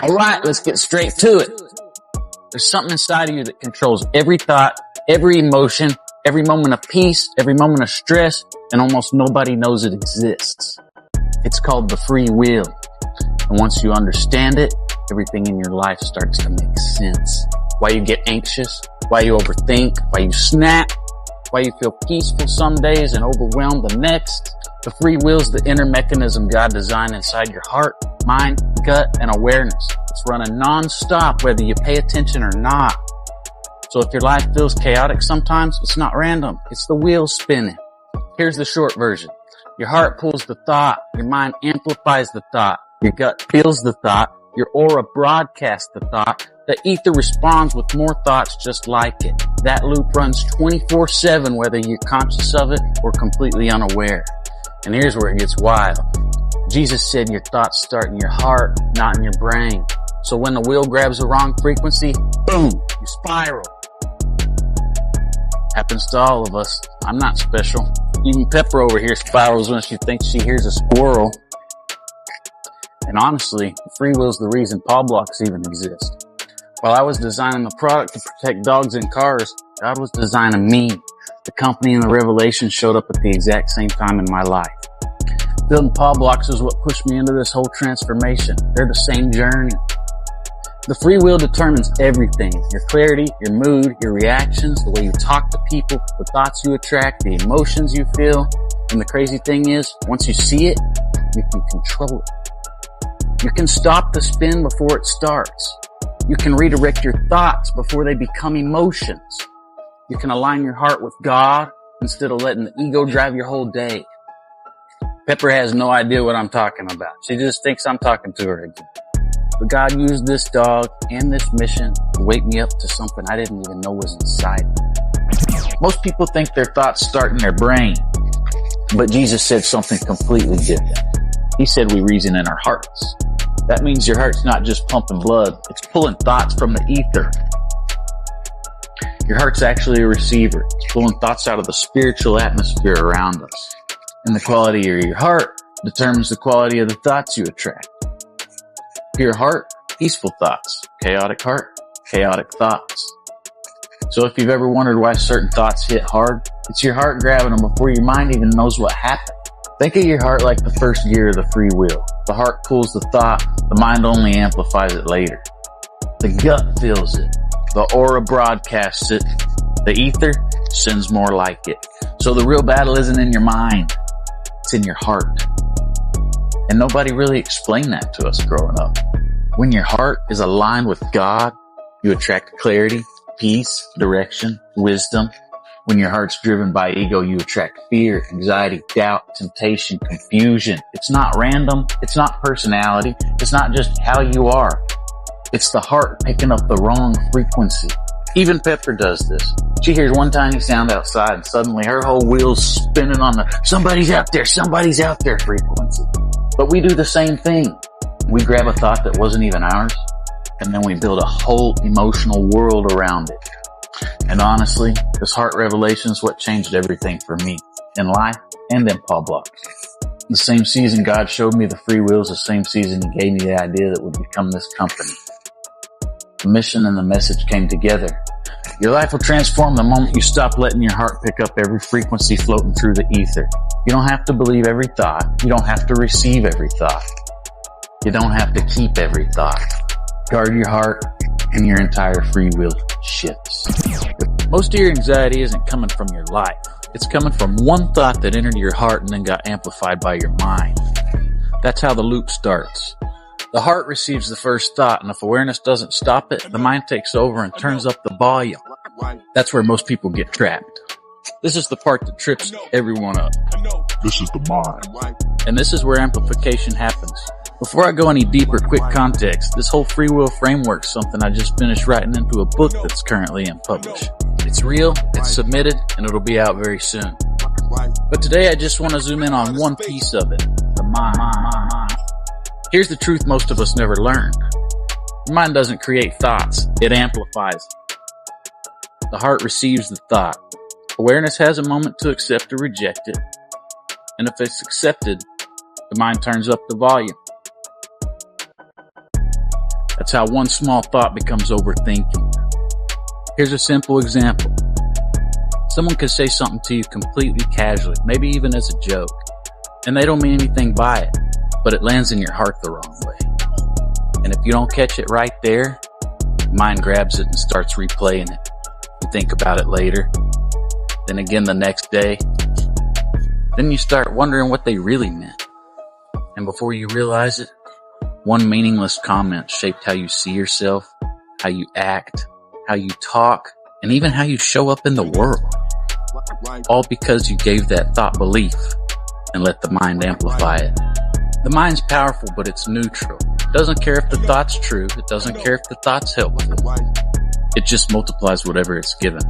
All right, let's get straight to it. There's something inside of you that controls every thought, every emotion, every moment of peace, every moment of stress, and almost nobody knows it exists. It's called the free will. And once you understand it, everything in your life starts to make sense. Why you get anxious, why you overthink, why you snap, why you feel peaceful some days and overwhelmed the next. The free will is the inner mechanism God designed inside your heart, mind, gut, and awareness. It's running non-stop whether you pay attention or not. So if your life feels chaotic sometimes, it's not random. It's the wheels spinning. Here's the short version. Your heart pulls the thought. Your mind amplifies the thought. Your gut feels the thought. Your aura broadcasts the thought. The ether responds with more thoughts just like it. That loop runs 24/7 whether you're conscious of it or completely unaware. And here's where it gets wild. Jesus said your thoughts start in your heart, not in your brain. So when the wheel grabs the wrong frequency, boom, you spiral. Happens to all of us. I'm not special. Even Pepper over here spirals when she thinks she hears a squirrel. And honestly, free will is the reason PawBlox even exists. While I was designing the product to protect dogs in cars, God was designing me. The company and the revelation showed up at the exact same time in my life. Building PawBlox is what pushed me into this whole transformation. They're the same journey. The free will determines everything. Your clarity, your mood, your reactions, the way you talk to people, the thoughts you attract, the emotions you feel. And the crazy thing is, once you see it, you can control it. You can stop the spin before it starts. You can redirect your thoughts before they become emotions. You can align your heart with God instead of letting the ego drive your whole day. Pepper has no idea what I'm talking about. She just thinks I'm talking to her again. But God used this dog and this mission to wake me up to something I didn't even know was inside me. Most people think their thoughts start in their brain, but Jesus said something completely different. He said we reason in our hearts. That means your heart's not just pumping blood, it's pulling thoughts from the ether. Your heart's actually a receiver. It's pulling thoughts out of the spiritual atmosphere around us. And the quality of your heart determines the quality of the thoughts you attract. Pure heart, peaceful thoughts. Chaotic heart, chaotic thoughts. So if you've ever wondered why certain thoughts hit hard, it's your heart grabbing them before your mind even knows what happened. Think of your heart like the first gear of the free will. The heart pulls the thought, the mind only amplifies it later. The gut feels it. The aura broadcasts it. The ether sends more like it. So the real battle isn't in your mind. It's in your heart. And nobody really explained that to us growing up. When your heart is aligned with God, you attract clarity, peace, direction, wisdom. When your heart's driven by ego, you attract fear, anxiety, doubt, temptation, confusion. It's not random. It's not personality. It's not just how you are. It's the heart picking up the wrong frequency. Even Pepper does this. She hears one tiny sound outside and suddenly her whole wheel's spinning on the somebody's out there frequency. But we do the same thing. We grab a thought that wasn't even ours, and then we build a whole emotional world around it. And honestly, this heart revelation is what changed everything for me in life and in PawBlox. The same season God showed me the free will is the same season He gave me the idea that would become this company. The mission and the message came together. Your life will transform the moment you stop letting your heart pick up every frequency floating through the ether. You don't have to believe every thought. You don't have to receive every thought. You don't have to keep every thought. Guard your heart and your entire free will shifts. Most of your anxiety isn't coming from your life. It's coming from one thought that entered your heart and then got amplified by your mind. That's how the loop starts. The heart receives the first thought, and if awareness doesn't stop it, the mind takes over and turns up the volume. That's where most people get trapped. This is the part that trips everyone up. This is the mind. And this is where amplification happens. Before I go any deeper, quick context. This whole free will framework is something I just finished writing into a book that's currently in publish. It's real, it's submitted, and it'll be out very soon. But today I just want to zoom in on one piece of it, the mind. Here's the truth most of us never learned. Your mind doesn't create thoughts, it amplifies. The heart receives the thought. Awareness has a moment to accept or reject it. And if it's accepted, the mind turns up the volume. That's how one small thought becomes overthinking. Here's a simple example. Someone could say something to you completely casually, maybe even as a joke, and they don't mean anything by it, but it lands in your heart the wrong way. And if you don't catch it right there, your mind grabs it and starts replaying it. You think about it later, then again the next day. Then you start wondering what they really meant. And before you realize it, one meaningless comment shaped how you see yourself, how you act, how you talk, and even how you show up in the world. All because you gave that thought belief and let the mind amplify it. The mind's powerful, but it's neutral. It doesn't care if the thought's true. It doesn't care if the thought's helpful. It just multiplies whatever it's given.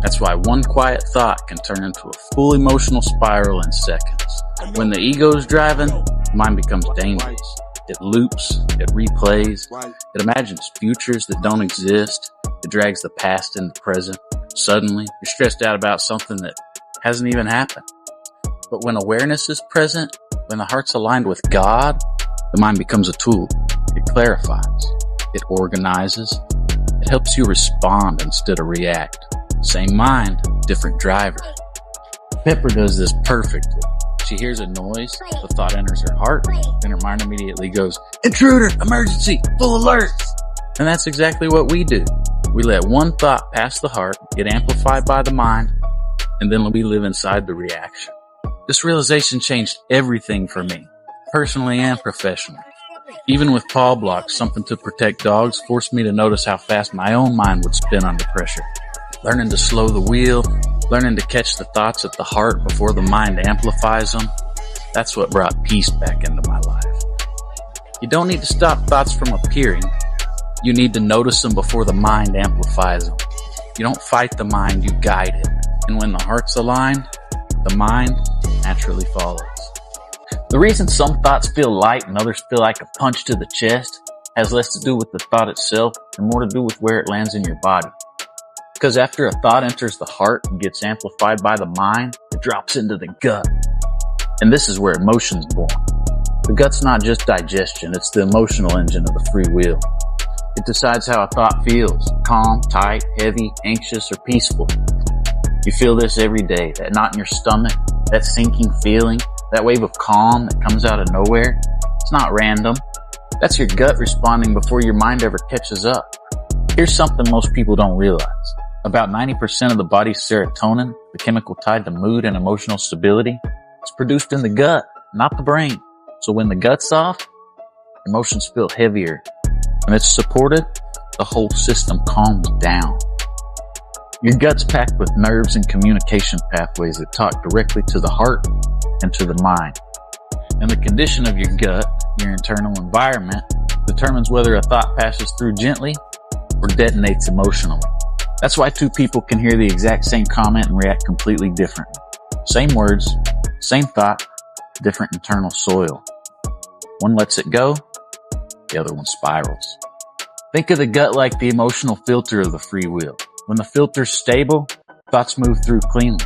That's why one quiet thought can turn into a full emotional spiral in seconds. When the ego's driving, the mind becomes dangerous. It loops, it replays, it imagines futures that don't exist, it drags the past into the present. Suddenly, you're stressed out about something that hasn't even happened. But when awareness is present, when the heart's aligned with God, the mind becomes a tool. It clarifies, it organizes, it helps you respond instead of react. Same mind, different driver. Pepper does this perfectly. She hears a noise, the thought enters her heart, and her mind immediately goes, "Intruder! Emergency! Full alert!" And that's exactly what we do. We let one thought pass the heart, get amplified by the mind, and then we live inside the reaction. This realization changed everything for me, personally and professionally. Even with PawBlox, something to protect dogs, forced me to notice how fast my own mind would spin under pressure. Learning to slow the wheel, learning to catch the thoughts at the heart before the mind amplifies them, that's what brought peace back into my life. You don't need to stop thoughts from appearing. You need to notice them before the mind amplifies them. You don't fight the mind, you guide it. And when the heart's aligned, the mind naturally follows. The reason some thoughts feel light and others feel like a punch to the chest has less to do with the thought itself and more to do with where it lands in your body. Because after a thought enters the heart and gets amplified by the mind, it drops into the gut. And this is where emotion's born. The gut's not just digestion, it's the emotional engine of the free will. It decides how a thought feels, calm, tight, heavy, anxious, or peaceful. You feel this every day, that knot in your stomach, that sinking feeling, that wave of calm that comes out of nowhere. It's not random. That's your gut responding before your mind ever catches up. Here's something most people don't realize. About 90% of the body's serotonin, the chemical tied to mood and emotional stability, is produced in the gut, not the brain. So when the gut's off, emotions feel heavier. When it's supported, the whole system calms down. Your gut's packed with nerves and communication pathways that talk directly to the heart and to the mind. And the condition of your gut, your internal environment, determines whether a thought passes through gently or detonates emotionally. That's why two people can hear the exact same comment and react completely differently. Same words, same thought, different internal soil. One lets it go, the other one spirals. Think of the gut like the emotional filter of the free will. When the filter's stable, thoughts move through cleanly.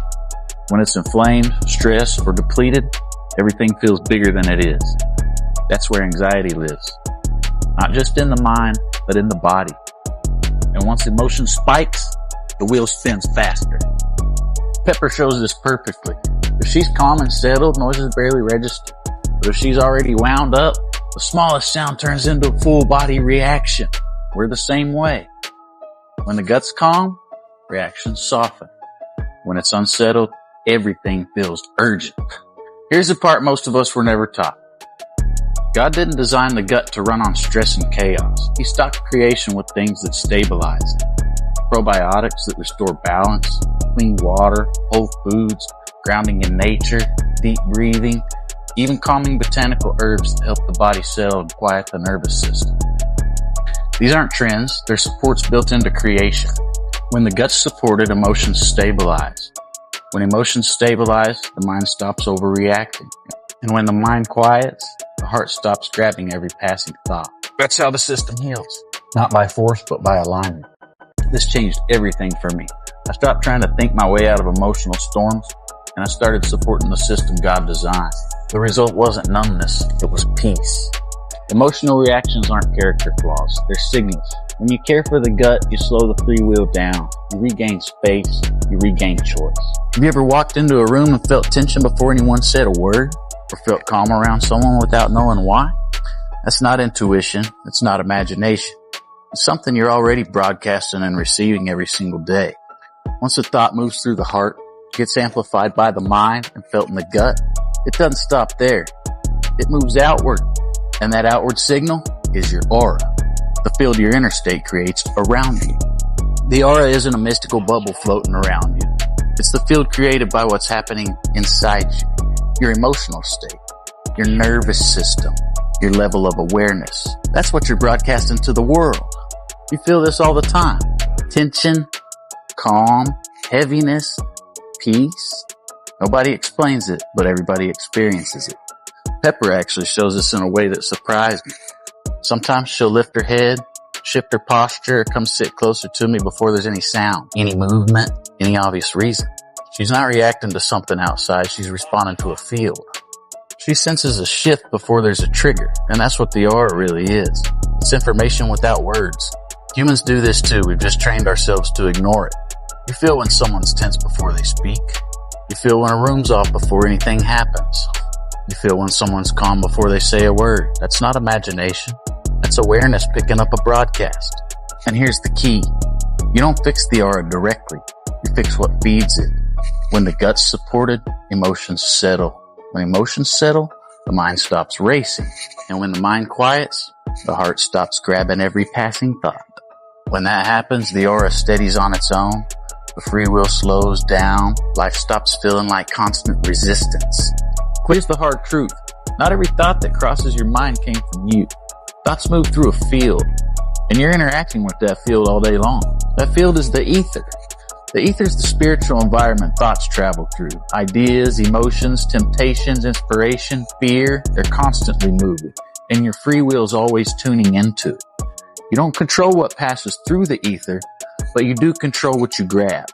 When it's inflamed, stressed, or depleted, everything feels bigger than it is. That's where anxiety lives. Not just in the mind, but in the body. And once emotion spikes, the wheel spins faster. Pepper shows this perfectly. If she's calm and settled, noises barely register. But if she's already wound up, the smallest sound turns into a full body reaction. We're the same way. When the gut's calm, reactions soften. When it's unsettled, everything feels urgent. Here's the part most of us were never taught. God didn't design the gut to run on stress and chaos. He stocked creation with things that stabilize it. Probiotics that restore balance, clean water, whole foods, grounding in nature, deep breathing, even calming botanical herbs that help the body settle and quiet the nervous system. These aren't trends, they're supports built into creation. When the gut's supported, emotions stabilize. When emotions stabilize, the mind stops overreacting. And when the mind quiets, the heart stops grabbing every passing thought. That's how the system heals. Not by force, but by alignment. This changed everything for me. I stopped trying to think my way out of emotional storms, and I started supporting the system God designed. The result wasn't numbness, it was peace. Emotional reactions aren't character flaws, they're signals. When you care for the gut, you slow the free will down. You regain space, you regain choice. Have you ever walked into a room and felt tension before anyone said a word? Or felt calm around someone without knowing why? That's not intuition, it's not imagination. It's something you're already broadcasting and receiving every single day. Once a thought moves through the heart, gets amplified by the mind and felt in the gut, it doesn't stop there. It moves outward. And that outward signal is your aura, the field your inner state creates around you. The aura isn't a mystical bubble floating around you. It's the field created by what's happening inside you, your emotional state, your nervous system, your level of awareness. That's what you're broadcasting to the world. You feel this all the time. Tension, calm, heaviness, peace. Nobody explains it, but everybody experiences it. Pepper actually shows us in a way that surprised me. Sometimes she'll lift her head, shift her posture, or come sit closer to me before there's any sound, any movement, any obvious reason. She's not reacting to something outside, she's responding to a field. She senses a shift before there's a trigger, and that's what the aura really is. It's information without words. Humans do this too, we've just trained ourselves to ignore it. You feel when someone's tense before they speak. You feel when a room's off before anything happens. You feel when someone's calm before they say a word. That's not imagination. That's awareness picking up a broadcast. And here's the key. You don't fix the aura directly. You fix what feeds it. When the gut's supported, emotions settle. When emotions settle, the mind stops racing. And when the mind quiets, the heart stops grabbing every passing thought. When that happens, the aura steadies on its own. The free will slows down. Life stops feeling like constant resistance. Here's the hard truth. Not every thought that crosses your mind came from you. Thoughts move through a field, and you're interacting with that field all day long. That field is the ether. The ether is the spiritual environment thoughts travel through. Ideas, emotions, temptations, inspiration, fear, they're constantly moving, and your free will is always tuning into it. You don't control what passes through the ether, but you do control what you grab.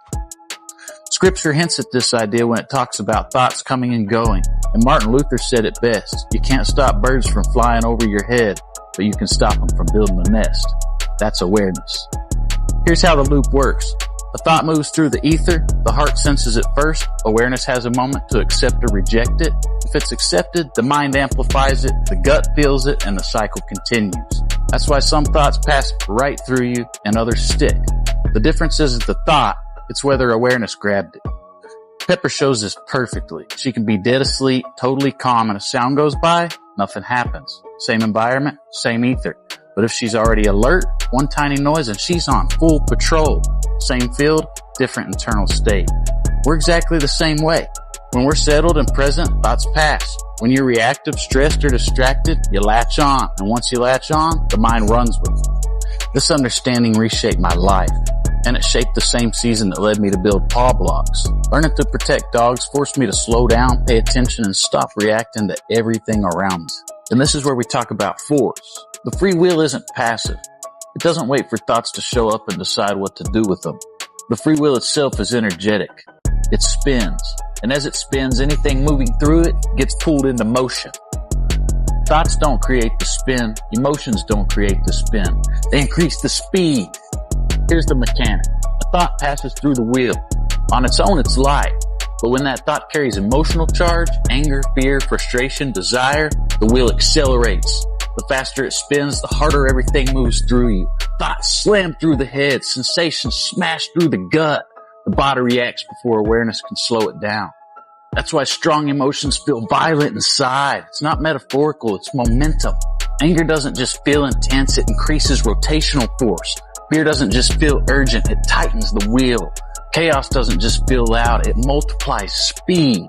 Scripture hints at this idea when it talks about thoughts coming and going. And Martin Luther said it best. You can't stop birds from flying over your head, but you can stop them from building a nest. That's awareness. Here's how the loop works. A thought moves through the ether. The heart senses it first. Awareness has a moment to accept or reject it. If it's accepted, the mind amplifies it, the gut feels it, and the cycle continues. That's why some thoughts pass right through you and others stick. The difference isn't the thought, it's whether awareness grabbed it. Pepper shows this perfectly. She can be dead asleep, totally calm, and a sound goes by, nothing happens. Same environment, same ether. But if she's already alert, one tiny noise and she's on full patrol. Same field, different internal state. We're exactly the same way. When we're settled and present, thoughts pass. When you're reactive, stressed, or distracted, you latch on. And once you latch on, the mind runs with it. This understanding reshaped my life. And it shaped the same season that led me to build PawBlox. Learning to protect dogs forced me to slow down, pay attention, and stop reacting to everything around me. And this is where we talk about force. The free will isn't passive. It doesn't wait for thoughts to show up and decide what to do with them. The free will itself is energetic. It spins. And as it spins, anything moving through it gets pulled into motion. Thoughts don't create the spin. Emotions don't create the spin. They increase the speed. Here's the mechanic. A thought passes through the wheel. On its own, it's light. But when that thought carries emotional charge, anger, fear, frustration, desire, the wheel accelerates. The faster it spins, the harder everything moves through you. Thoughts slam through the head. Sensations smash through the gut. The body reacts before awareness can slow it down. That's why strong emotions feel violent inside. It's not metaphorical, it's momentum. Anger doesn't just feel intense, it increases rotational force. Fear doesn't just feel urgent, it tightens the wheel. Chaos doesn't just feel loud, it multiplies speed.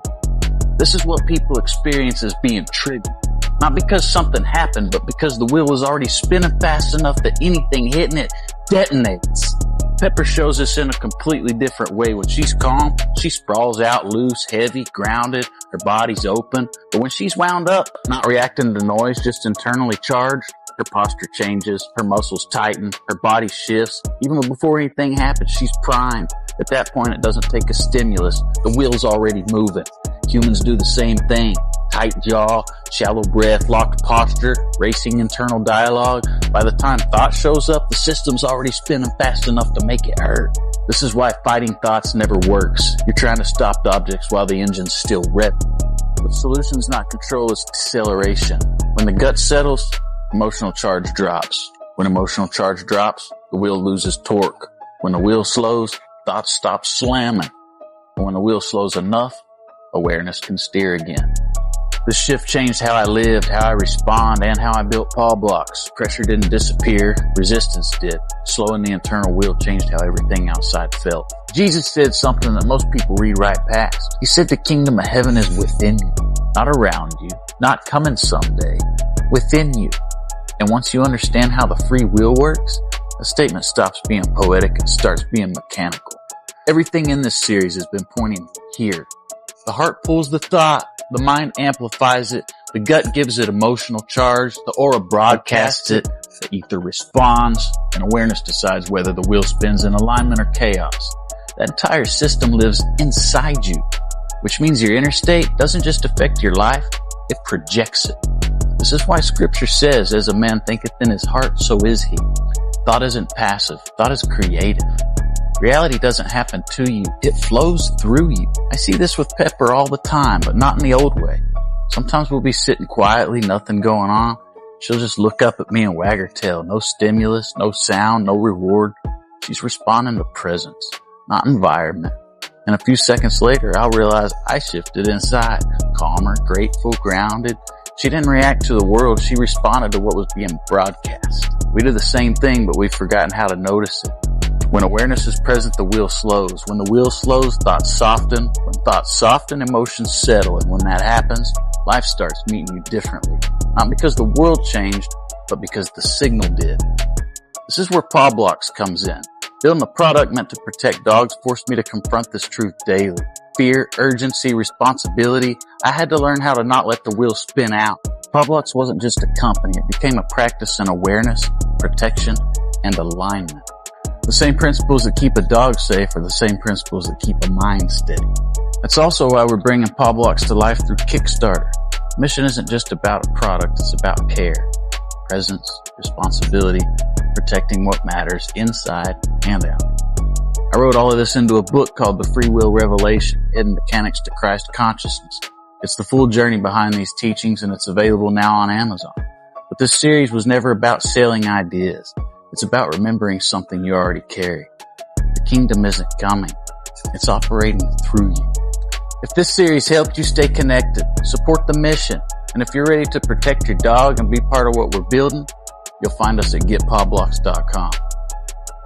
This is what people experience as being triggered. Not because something happened, but because the wheel is already spinning fast enough that anything hitting it detonates. Pepper shows us in a completely different way. When she's calm, she sprawls out loose, heavy, grounded, her body's open. But when she's wound up, not reacting to noise, just internally charged, her posture changes, her muscles tighten, her body shifts. Even before anything happens, she's primed. At that point, it doesn't take a stimulus. The wheel's already moving. Humans do the same thing. tight jaw, shallow breath, locked posture, racing internal dialogue. By the time thought shows up, the system's already spinning fast enough to make it hurt. This is why fighting thoughts never works. You're trying to stop the objects while the engine's still revving. The solution's not control, it's acceleration. When the gut settles, emotional charge drops. When emotional charge drops, the wheel loses torque. When the wheel slows, thoughts stop slamming. And when the wheel slows enough, awareness can steer again. This shift changed how I lived, how I respond, and how I built PawBlox. Pressure didn't disappear, resistance did. Slowing the internal wheel changed how everything outside felt. Jesus said something that most people read right past. He said the kingdom of heaven is within you, not around you, not coming someday, within you. And once you understand how the free will works, the statement stops being poetic and starts being mechanical. Everything in this series has been pointing here. The heart pulls the thought, the mind amplifies it, the gut gives it emotional charge, the aura broadcasts it, the ether responds, and awareness decides whether the wheel spins in alignment or chaos. That entire system lives inside you, which means your inner state doesn't just affect your life, it projects it. This is why scripture says, as a man thinketh in his heart, so is he. Thought isn't passive, thought is creative. Reality doesn't happen to you, it flows through you. I see this with Pepper all the time, but not in the old way. Sometimes we'll be sitting quietly, nothing going on. She'll just look up at me and wag her tail. No stimulus, no sound, no reward. She's responding to presence, not environment. And a few seconds later, I'll realize I shifted inside. Calmer, grateful, grounded. She didn't react to the world, she responded to what was being broadcast. We do the same thing, but we've forgotten how to notice it. When awareness is present, the wheel slows. When the wheel slows, thoughts soften. When thoughts soften, emotions settle. And when that happens, life starts meeting you differently. Not because the world changed, but because the signal did. This is where PawBlox comes in. Building a product meant to protect dogs forced me to confront this truth daily. Fear, urgency, responsibility. I had to learn how to not let the wheel spin out. PawBlox wasn't just a company. It became a practice in awareness, protection, and alignment. The same principles that keep a dog safe are the same principles that keep a mind steady. That's also why we're bringing PawBlox to life through Kickstarter. Mission isn't just about a product, it's about care, presence, responsibility, protecting what matters inside and out. I wrote all of this into a book called The Free Will Revelation, Hidden Mechanics to Christ Consciousness. It's the full journey behind these teachings and it's available now on Amazon. But this series was never about selling ideas. It's about remembering something you already carry. The kingdom isn't coming. It's operating through you. If this series helped you stay connected, support the mission, and if you're ready to protect your dog and be part of what we're building, you'll find us at getpawblox.com.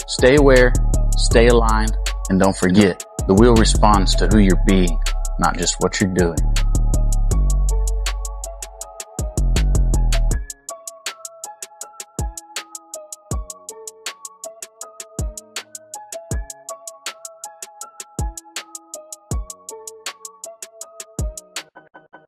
Stay aware, stay aligned, and don't forget, the wheel responds to who you're being, not just what you're doing.